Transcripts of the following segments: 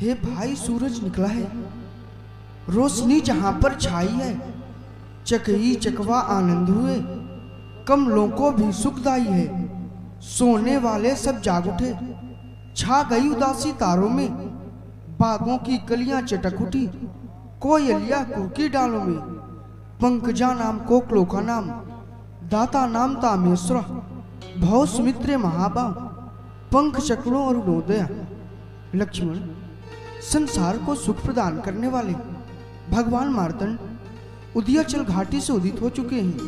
हे भाई, सूरज निकला है, रोशनी जहां पर छाई है, चकई चकवा आनंद हुए, कमलों को भी सुखदाई है। सोने वाले सब जाग उठे, छा गई उदासी तारों में, बागों की कलियां चटक उठी, कोयलिया कुर्की डालों में। पंकजा नाम कोकलों का नाम, दाता नाम तामेश्वर, भव सुमित्रे महाबा, पंख चक्रों और उदया। लक्ष्मण, संसार को सुख प्रदान करने वाले भगवान मार्तंड उदयाचल घाटी से उदित हो चुके हैं।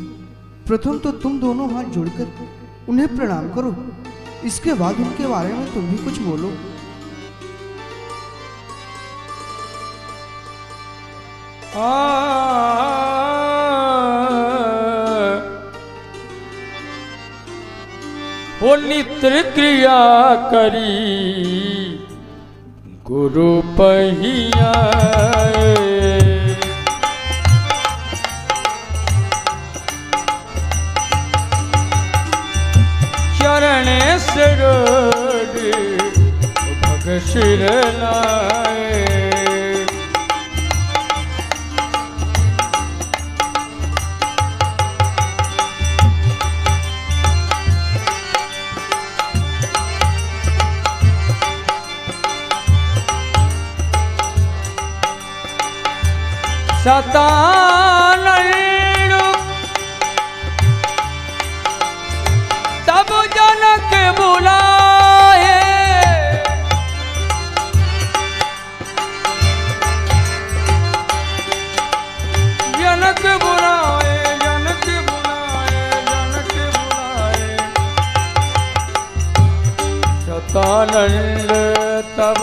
प्रथम तो तुम दोनों हाथ जोड़कर उन्हें प्रणाम करो, इसके बाद उनके बारे में तुम भी कुछ बोलो। वो नित्र क्रिया करी गुरु पहिया, चरण सरोज भग सिर लाए। सतानंद तब जनक बुलाए, जनक बुलाए, जनक बुलाए, जनक बुलाए। सतानंद तब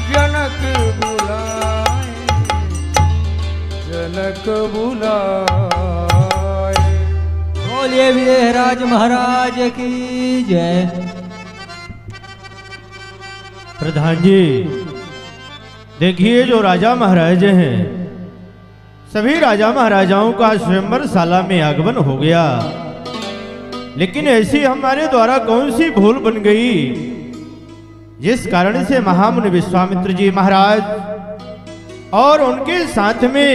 जनक बुलाए, जनक बुलाए। बोलिए विदेहराज महाराज की जय। प्रधान जी, देखिए जो राजा महाराज हैं, सभी राजा महाराजाओं का स्वयंवर शाला में आगमन हो गया, लेकिन ऐसी हमारे द्वारा कौन सी भूल बन गई जिस कारण से महामुनि विश्वामित्र जी महाराज और उनके साथ में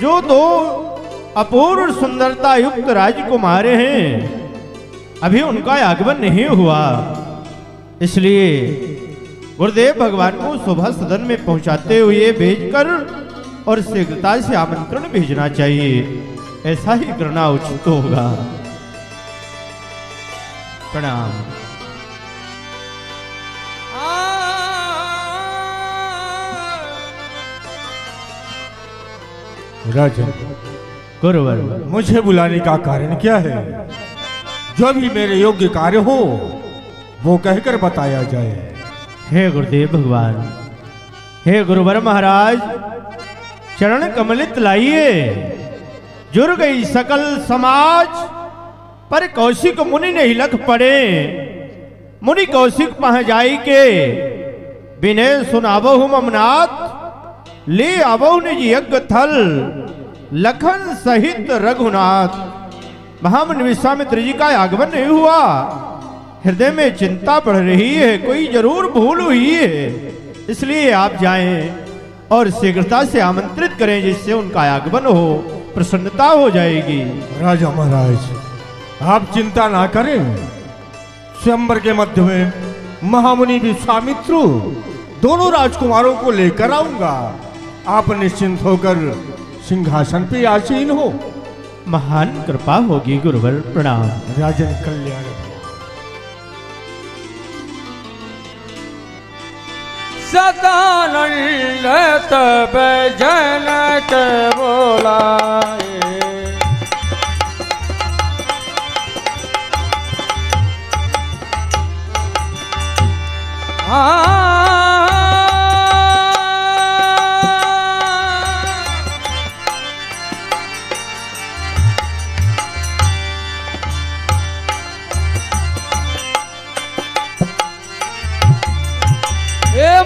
जो दो अपूर्व सुंदरता युक्त राजकुमार हैं, अभी उनका आगमन नहीं हुआ। इसलिए गुरुदेव भगवान को सुबह सदन में पहुंचाते हुए भेजकर और शीघ्रता से आमंत्रण भेजना चाहिए, ऐसा ही करना उचित होगा। प्रणाम। राजन, गुरुवर, मुझे बुलाने का कारण क्या है? जो भी मेरे योग्य कार्य हो वो कहकर बताया जाए। हे गुरुदेव भगवान, हे गुरुवर महाराज, चरण कमलित लाइए। जुर गई सकल समाज, पर कौशिक मुनि नहीं लख पड़े। मुनि कौशिक पह जाई के, विनय सुनावहु ममनाथ, ले आवहु निज यज्ञ थल, लखन सहित रघुनाथ। महामुनि विश्वामित्र जी का आगमन नहीं हुआ, हृदय में चिंता बढ़ रही है, कोई जरूर भूल हुई है। इसलिए आप जाएं और शीघ्रता से आमंत्रित करें, जिससे उनका आगमन हो, प्रसन्नता हो जाएगी। राजा महाराज, आप चिंता ना करें, स्वयंवर के मध्य में महामुनि विश्वामित्र दोनों राजकुमारों को लेकर आऊंगा। आप निश्चिंत होकर सिंहासन पे आसीन हो। महान कृपा होगी गुरुवर। प्रणाम। राजन कल्याण। सतानंद तब जनक बोलाए,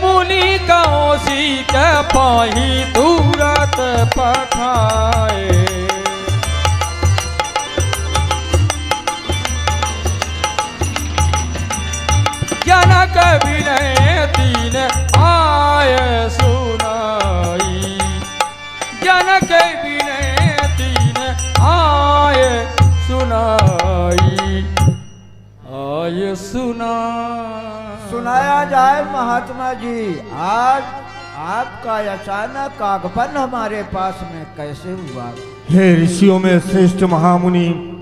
मुनि कौशिक पाही तुरत पठाए, जनक जनक विनय तीन आय सुनाई। जनक विनय तीन आय सुनाई। आय सुनाया जाए महात्मा जी, आज आपका अचानक आगमन हमारे पास में कैसे हुआ? हे ऋषियों में श्रेष्ठ महामुनि,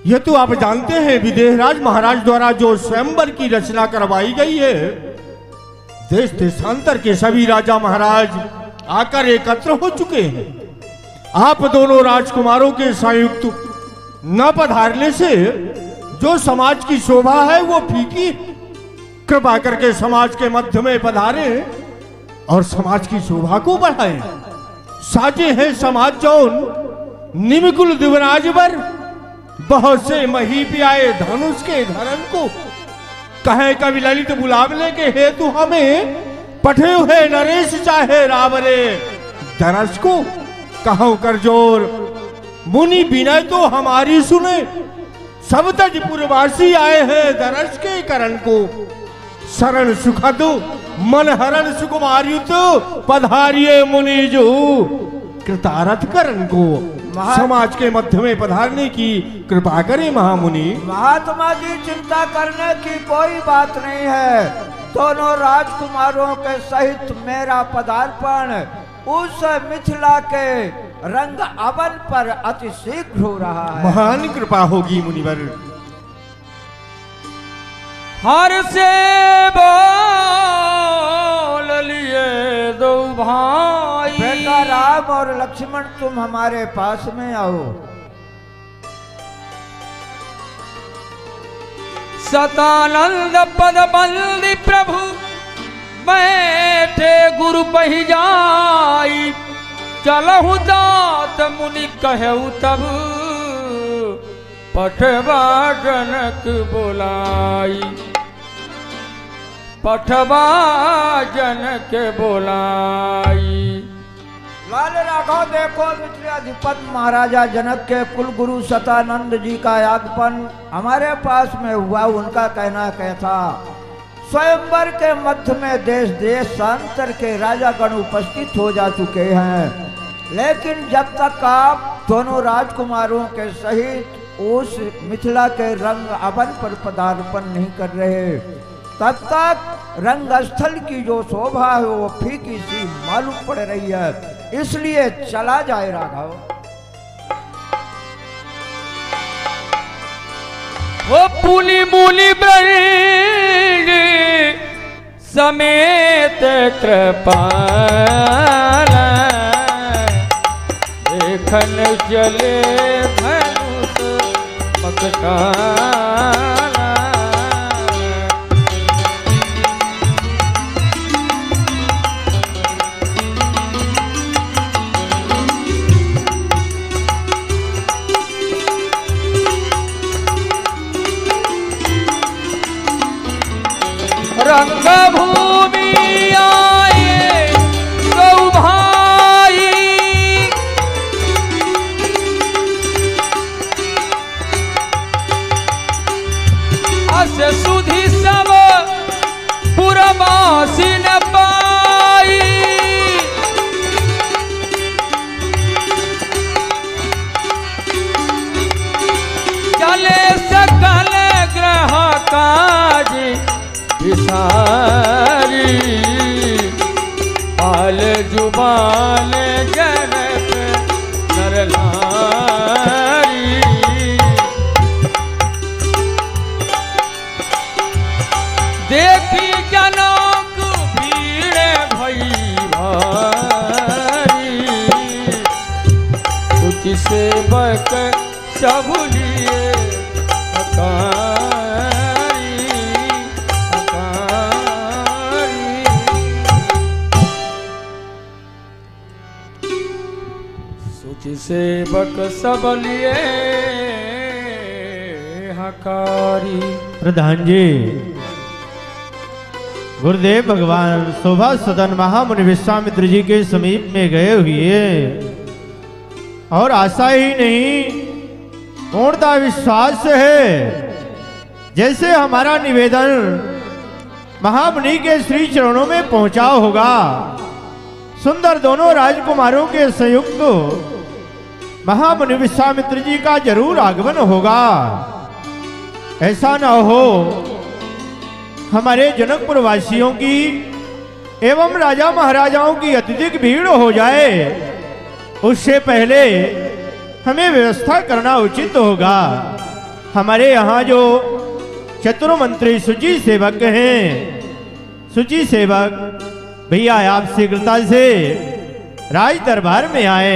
ये तो आप जानते हैं विदेहराज महाराज द्वारा जो स्वयंवर की रचना करवाई गई है। देश देशांतर के सभी राजा महाराज आकर एकत्र हो चुके हैं। आप दोनों राजकुमारों के संयुक्त न पधारने से जो समाज की शोभा है वो फीकी। कृपा करके समाज के मध्य में पधारे और समाज की शोभा को बढ़ाएं। साजे हैं समाज जौन निमिकुल दिवराज बर, बहुत से मही पियाए धनुष के धरन को। कहे कवि ललित बुलावले के हेतु हमें पठे हुए नरेश चाहे रावरे दरस को। कहो कर जोर मुनि विनय तो हमारी सुने, सब तजपुरवासी आए हैं दरस के करण को। शरण सुखद मन हरण सुकुमार्युत, पधारिये मुनि जो कृतारथ करण को। समाज के मध्य में पधारने की कृपा करें महामुनि। महात्मा जी, चिंता करने की कोई बात नहीं है। दोनों राजकुमारों के सहित मेरा पदार्पण उस मिथिला के रंग अवन पर अति शीघ्र हो रहा है। महान कृपा होगी मुनिवर। हर से बोल लिए दो भाई। बेटा राम और लक्ष्मण, तुम हमारे पास में आओ। सतानंद पद बंदी प्रभु बैठे गुरु पही जाई। चलहु दात मुनि कहु तब पठवा जनक बोलाई। पठवा जनक बोलाई। लाल राघव, देखो मिथिलाधिपति महाराजा जनक के कुल गुरु सतानंद जी का आगमन हमारे पास में हुआ। उनका कहना क्या था? स्वयंवर के मध्य में देश देशांतर के राजागण उपस्थित हो जा चुके हैं, लेकिन जब तक आप दोनों राजकुमारों के सहित उस मिथिला के रंग अवन पर पदार्पण नहीं कर रहे, तब तक रंगस्थल की जो शोभा है वो फीकी सी मालूम पड़ रही है। इसलिए चला जाए राघव। वो पुनि मुनि ब्रज समेत कृपाल देखन चले धनुष मकटाला। रंग भूमि आए गौ भाई। अस सुधि सब पुरवासी न पाई। चले सकल ग्रह काज विसारी। पाल जुबान जनक नर नारी। देखी जनक भीड़ भई भारी। कुछ सेवक सब लिए सेवक सब लिए हकारी। प्रधान जी, गुरुदेव भगवान शोभा सदन महामुनि विश्वामित्र जी के समीप में गए हुए और आशा ही नहीं पूर्णता विश्वास है जैसे हमारा निवेदन महामुनि के श्री चरणों में पहुंचा होगा। सुंदर दोनों राजकुमारों के संयुक्त महामुनि विश्वामित्र जी का जरूर आगमन होगा। ऐसा न हो हमारे जनकपुर वासियों की एवं राजा महाराजाओं की अत्यधिक भीड़ हो जाए, उससे पहले हमें व्यवस्था करना उचित होगा। हमारे यहाँ जो चतुर मंत्री सूची सेवक हैं, सूची सेवक भैया आप शीघ्रता से राज दरबार में आए,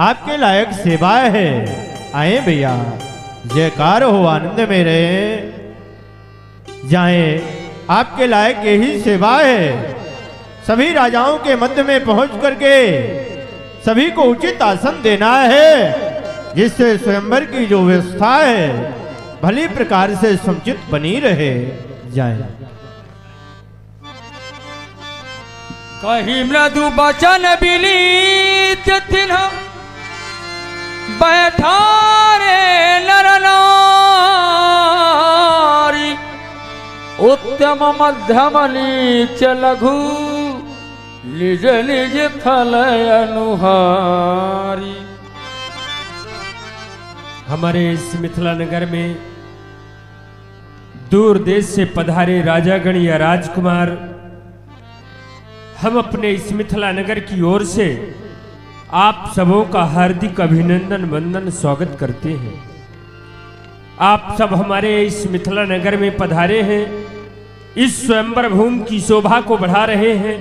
आपके लायक सेवा है। आए भैया, जयकार हो, आनंद में रहे। जाए, आपके लायक यही सेवा है। सभी राजाओं के मध्य में पहुंच करके सभी को उचित आसन देना है, जिससे स्वयंवर की जो व्यवस्था है भली प्रकार से समुचित बनी रहे। जाए। कही मृदु बचन विनीत तिन्ह बैठा रे नर नारी, उत्तम मध्यम नीच लघु निज निज फल अनुहारी। हमारे इस मिथिला नगर में दूर देश से पधारे राजागण या राजकुमार हम अपने इस मिथिला नगर की ओर से आप सबों का हार्दिक अभिनंदन वंदन स्वागत करते हैं। आप सब हमारे इस मिथिला नगर में पधारे हैं, इस स्वयंवर भूमि की शोभा को बढ़ा रहे हैं।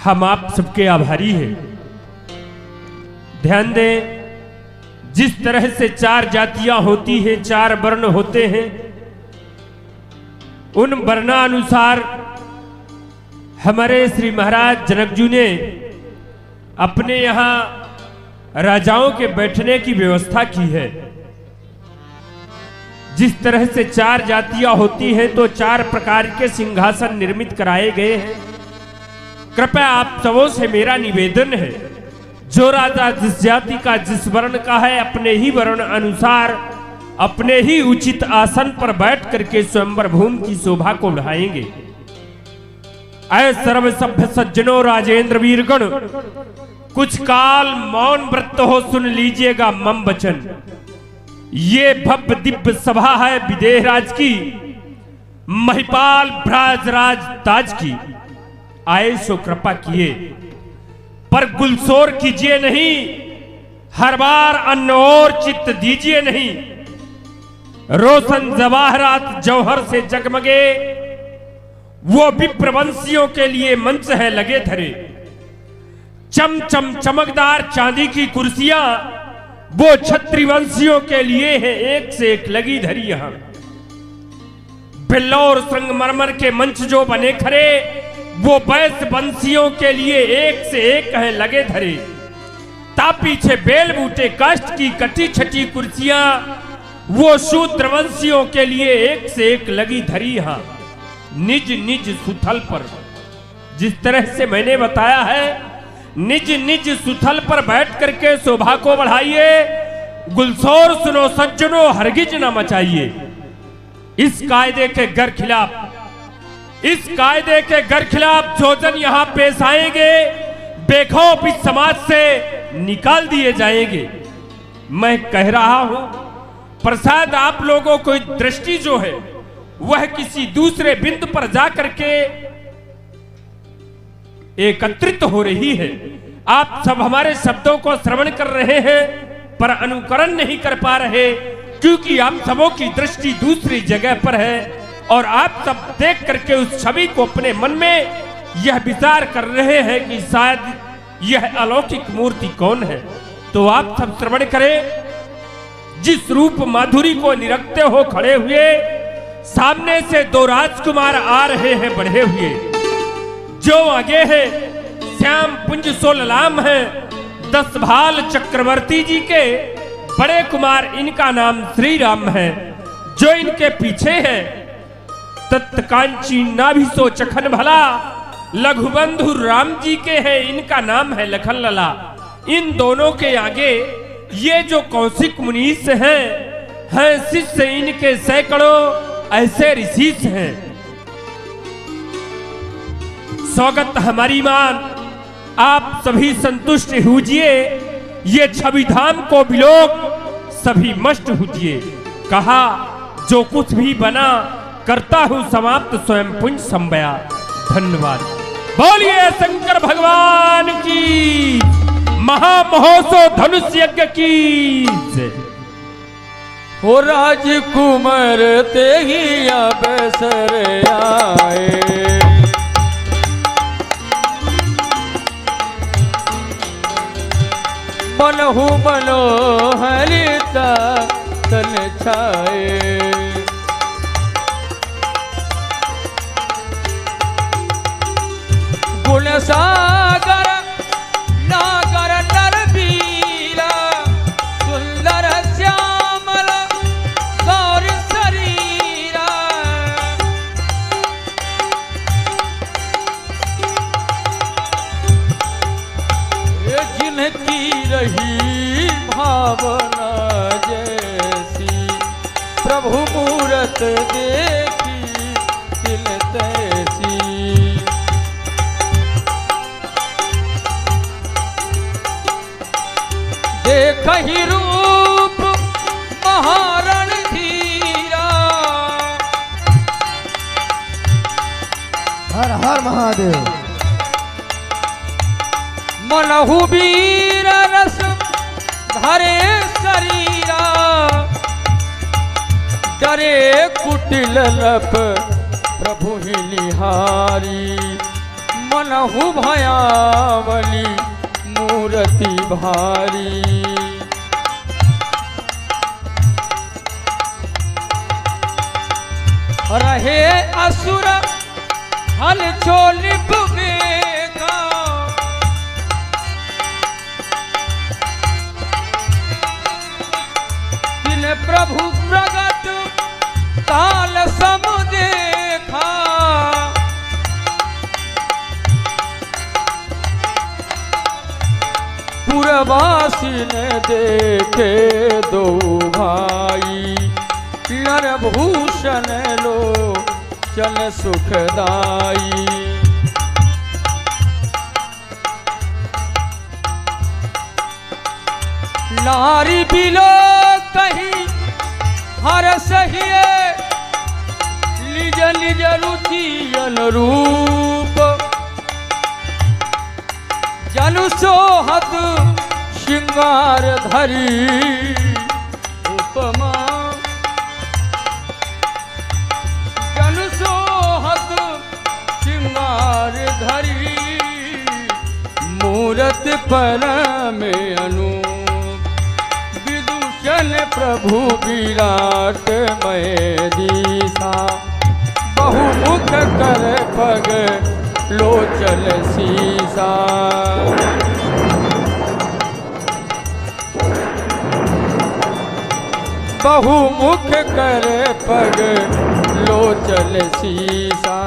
हम आप सबके आभारी हैं। ध्यान दें, जिस तरह से 4 जातियां होती हैं, 4 वर्ण होते हैं, उन वर्णानुसार हमारे श्री महाराज जनक जी ने अपने यहाँ राजाओं के बैठने की व्यवस्था की है। जिस तरह से 4 जातियां होती हैं तो 4 प्रकार के सिंहासन निर्मित कराए गए हैं। कृपया आप सबों से मेरा निवेदन है, जो राजा जिस जाति का जिस वर्ण का है, अपने ही वर्ण अनुसार अपने ही उचित आसन पर बैठ करके स्वयंवर भूमि की शोभा को बढ़ाएंगे। ऐ सर्व सभ्य सज्जनों, राजेंद्र वीरगण, कुछ काल मौन व्रत हो, सुन लीजिएगा मम वचन। ये भव्य दिव्य सभा है विदेह राज की, महिपाल भ्राजराज ताज की। आए सो कृपा किए, पर गुलशोर कीजिए नहीं, हर बार अन्न और चित्त दीजिए नहीं। रोशन जवाहरात जौहर से जगमगे, वो विप्रवंशियों के लिए मंच है लगे धरे। चम चम चमकदार चांदी की कुर्सियां वो छत्रीवंशियों के लिए है एक से एक लगी धरी। यहां बिल्लौर संगमरमर के मंच जो बने खरे, वो वैश्य वंशियों के लिए एक से एक है लगे धरे। ता पीछे बेल बूटे काष्ठ की कटी छटी कुर्सियां वो शूद्र वंशियों के लिए एक से एक लगी धरी। यहां निज निज सुथल पर, जिस तरह से मैंने बताया है, निज निज सुथल पर बैठ करके शोभा को बढ़ाइए। गुलशोर सुनो सज्जनों, हरगिज न मचाइए। इस कायदे के गर खिलाफ, इस कायदे के गर खिलाफ जो जन यहां पेश आएंगे, बेखौफ इस समाज से निकाल दिए जाएंगे। मैं कह रहा हूं, प्रसाद आप लोगों को दृष्टि जो है वह किसी दूसरे बिंदु पर जाकर के एकत्रित हो रही है। आप सब हमारे शब्दों को श्रवण कर रहे हैं पर अनुकरण नहीं कर पा रहे, क्योंकि आप सबों की दृष्टि दूसरी जगह पर है और आप सब देख करके उस छवि को अपने मन में यह विचार कर रहे हैं कि शायद यह अलौकिक मूर्ति कौन है। तो आप सब श्रवण करें। जिस रूप माधुरी को निरखते हो खड़े हुए, सामने से 2 राजकुमार आ रहे हैं बढ़े हुए। जो आगे है श्याम पुंज सोललाम है, 10 भाल चक्रवर्ती जी के बड़े कुमार, इनका नाम श्री राम है। जो इनके पीछे है तत्कांची नाभिसो चखन भला, लघुबंधु राम जी के हैं, इनका नाम है लखन लला। इन दोनों के आगे ये जो कौशिक मुनीष हैं शिष्य इनके सैकड़ों ऐसे ऋषि हैं। स्वागत हमारी मान, आप सभी संतुष्ट हुजिए, ये छवि धाम को बिलोक सभी मस्त हुजिए। कहा जो कुछ भी बना करता हूं समाप्त स्वयं पुंज संबया। धन्यवाद। बोलिए शंकर भगवान की, महामहोत्सव धनुष यज्ञ की जय। हो राजकुमार ते ही अवसर आए, मनहु मनोहरिता तन छाए। गुण सागर नागर नर बीरा, सुंदर श्यामल गौर शरीरा। जिनकी रही भावना जैसी, प्रभु मूरत देखी तिल तैसी। देखहि रूप महारण धीरा, हर हर महादेव। मनहु वीर रस धरे शरीरा, डरे कुटिल लप प्रभु ही निहारी। मनहु भयावली मूर्ति भारी, रहे असुर हल चोलिप बेगा। तिन प्रभु प्रगट काल सम देखा। पुरवासी ने देखे दो भाई, नरभूषण लो चल सुखदाई। नारी बिलो कहीं हर सहिए, निज निज रुचि अनुरूप। जनु सोहत श्रृंगार धरी उपमा। जनु सोहत श्रृंगार धरी, मूरत पर में अनूप। विदूषण प्रभु विराट मय दीसा, बहुमुख कर पग लोचन सीसा। बहुमुख कर पग लोचन सीसा।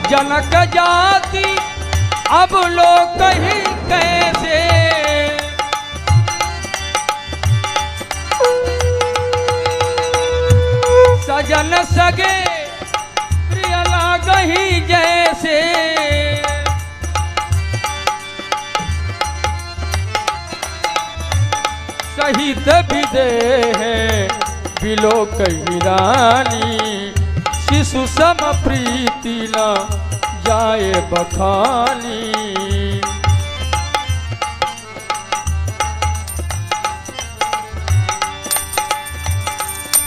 जनक जाति अब लोग कहीं कैसे, सजन सगे प्रिय लागहि जैसे। सहित विदेह बिलो कही रानी, शिशु सम प्रीति न जाए बखानी।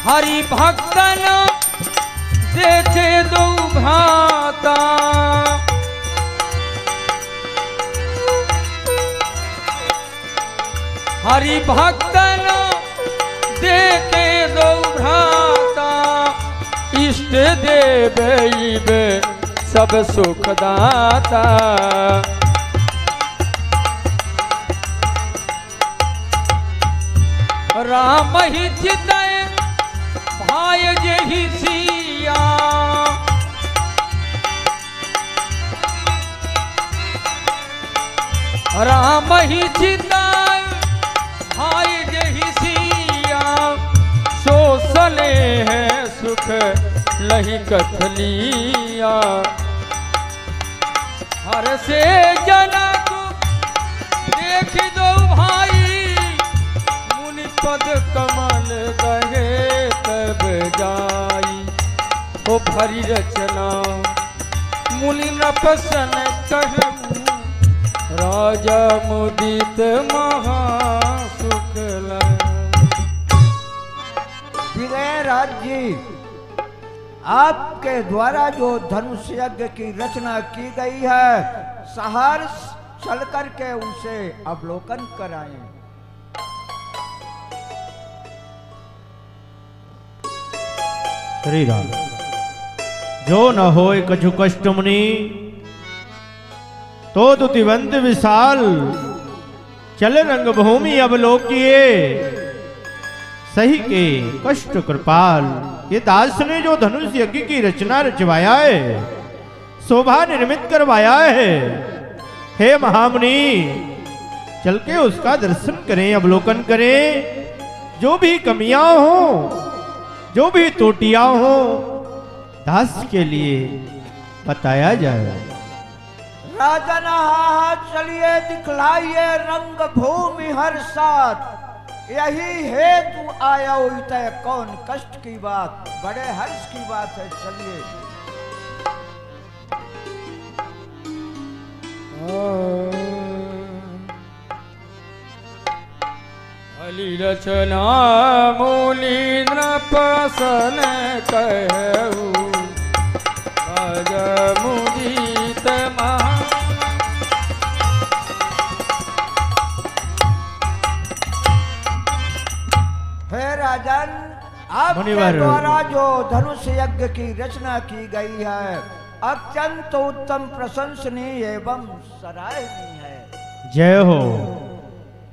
हरि भक्तन देखे दो भ्राता, हरि भक्तन देखे दो भ्राता। इष्ट देव सब सुखदाता। राम ही चितय भाय जेहि सिया, राम ही चितय भाय जेहि सिया। सो सले हैं सुख लही कथलिया। हर से जनक देख दो भाई, मुनि पद कमल दहे तब जाई। ओ भरी रचना मुनि नपसन कहूँ, राजा मुदित महासुख लय। विजयराज जी, आपके द्वारा जो धनुष यज्ञ की रचना की गई है, सहर्ष चल करके उसे अवलोकन कराएं। श्री राम। जो न होय कछु कष्ट मुनि, तो दुतिवंत विशाल चल रंग भूमि अवलोकिए, सही के कष्ट कृपाल। ये दास ने जो धनुष यज्ञ की रचना रचवाया है, शोभा निर्मित करवाया है, हे महामुनि चल के उसका दर्शन करें, अवलोकन करें। जो भी कमियां हो, जो भी त्रुटियां हो, दास के लिए बताया जाए। राजन चलिए दिखलाइए रंग भूमि हर साथ, यही हेतु आया तय कौन कष्ट की बात, बड़े हर्ष की बात है। चलिए अली रचना मूली नपसन कहूँ, राजा मुदित महा। हे राजन, आपके द्वारा जो धनुष यज्ञ की रचना की गई है, अत्यंत उत्तम, प्रशंसनीय एवं सराहनीय है। जय हो।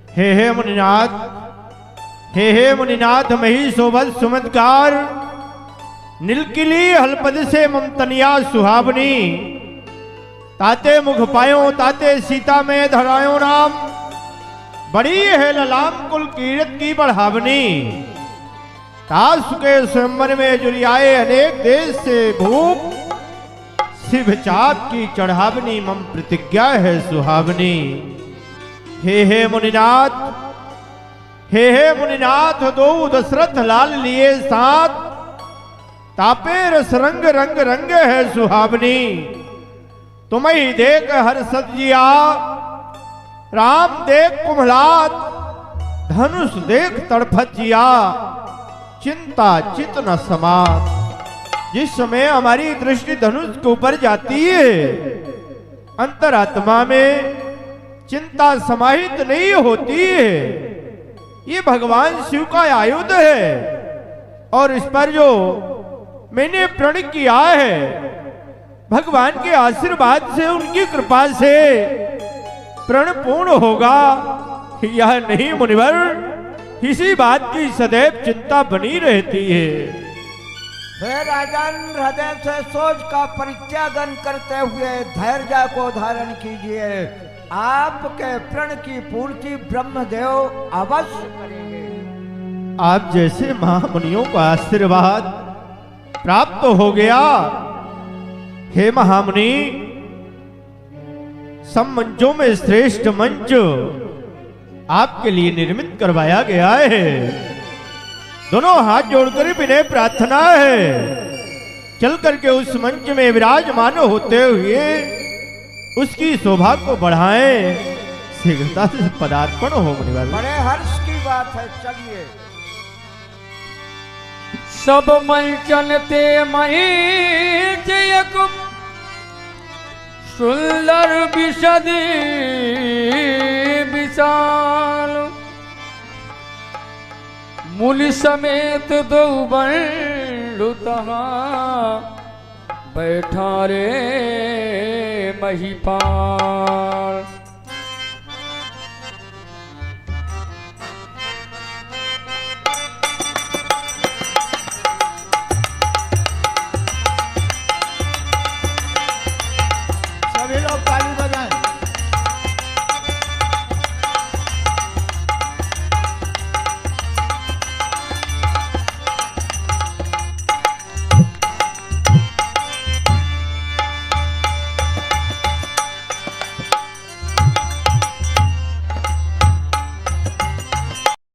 हे मुनिनाथ, हे मुनिनाथ मही शोभत सुमदकार, नीलकिली हलपद से ममतनिया सुहावनी, ताते मुख पायो ताते सीता में धरायो नाम, बड़ी है ललाम कुल कीरत की बढ़ावनी। तास के स्वयंवर में जुरियाए अनेक देश से भूप, शिव चाप की चढ़ावनी मम प्रतिज्ञा है सुहावनी। हे मुनिनाथ, हे मुनिनाथ दो दशरथ लाल लिए साथ, तापे रस रंग रंग रंग है सुहावनी। तुम्हें देख हर सजिया, राम देख कुम्हलात, धनुष देख तड़फत जिया, चिंता चित न समात। जिस समय हमारी दृष्टि धनुष के ऊपर जाती है, अंतरात्मा में चिंता समाहित नहीं होती है। ये भगवान शिव का आयुध है, और इस पर जो मैंने प्रण किया है, भगवान के आशीर्वाद से, उनकी कृपा से प्रण पूर्ण होगा, यह नहीं मुनिवर, इसी बात की सदैव चिंता बनी रहती है। हे राजन, हृदय से सोच का परित्यागन करते हुए धैर्य को धारण कीजिए। आपके प्रण की पूर्ति ब्रह्मदेव अवश्य करेंगे। आप जैसे महामुनियों का आशीर्वाद प्राप्त हो गया। हे महामुनि, सब मंचों में श्रेष्ठ मंच आपके लिए निर्मित करवाया गया है। दोनों हाथ जोड़कर विनय प्रार्थना है, चल करके उस मंच में विराजमान होते हुए उसकी शोभा को बढ़ाएं। शीघ्रता से पदार्पण हो मुनिवर। बड़े हर्ष की बात है। चलिए सब मंचन ते महीच एक सुंदर विशद विशाल, मुनि समेत दो बंडु बैठा रे महिपाल।